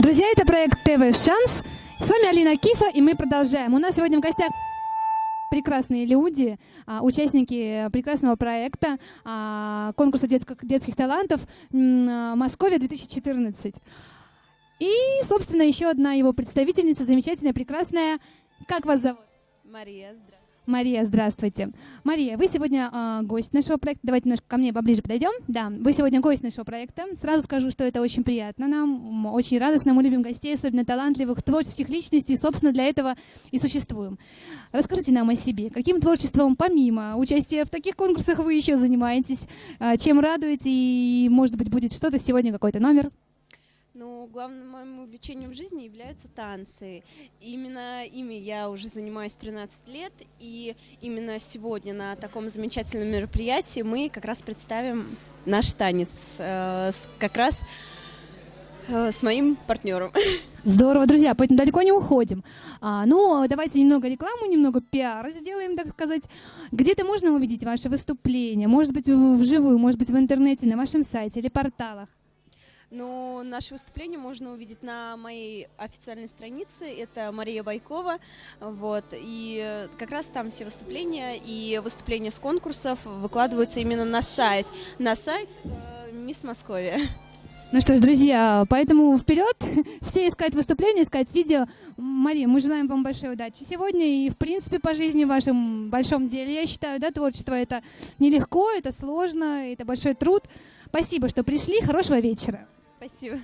Друзья, это проект ТВ «Шанс». С вами Алина Кифа, и мы продолжаем. У нас сегодня в гостях прекрасные люди, участники прекрасного проекта конкурса детских талантов «Московия 2014». И, собственно, еще одна его представительница, замечательная, прекрасная. Как вас зовут? Мария, здравствуйте. Мария, здравствуйте. Мария, вы сегодня гость нашего проекта. Давайте немножко ко мне поближе подойдем. Да, вы сегодня гость нашего проекта. Сразу скажу, что это очень приятно нам, очень радостно. Мы любим гостей, особенно талантливых, творческих личностей. Собственно, для этого и существуем. Расскажите нам о себе. Каким творчеством, помимо участия в таких конкурсах, вы еще занимаетесь? Чем радуете? И, может быть, будет что-то сегодня, какой-то номер? Ну, главным моим увлечением в жизни являются танцы. Именно ими я уже занимаюсь 13 лет, и именно сегодня на таком замечательном мероприятии мы как раз представим наш танец, как раз с моим партнером. Здорово, друзья, поэтому далеко не уходим. Ну, давайте немного рекламы, немного пиара сделаем, так сказать. Где-то можно увидеть ваши выступления, может быть, вживую, может быть, в интернете, на вашем сайте или порталах. Но наше выступление можно увидеть на моей официальной странице, это Мария Байкова, вот, и как раз там все выступления и выступления с конкурсов выкладываются именно на сайт Мисс Московия. Ну что ж, друзья, поэтому вперед, все искать выступления, искать видео. Мария, мы желаем вам большой удачи сегодня и, в принципе, по жизни в вашем большом деле. Я считаю, да, творчество — это нелегко, это сложно, это большой труд. Спасибо, что пришли, хорошего вечера. Спасибо.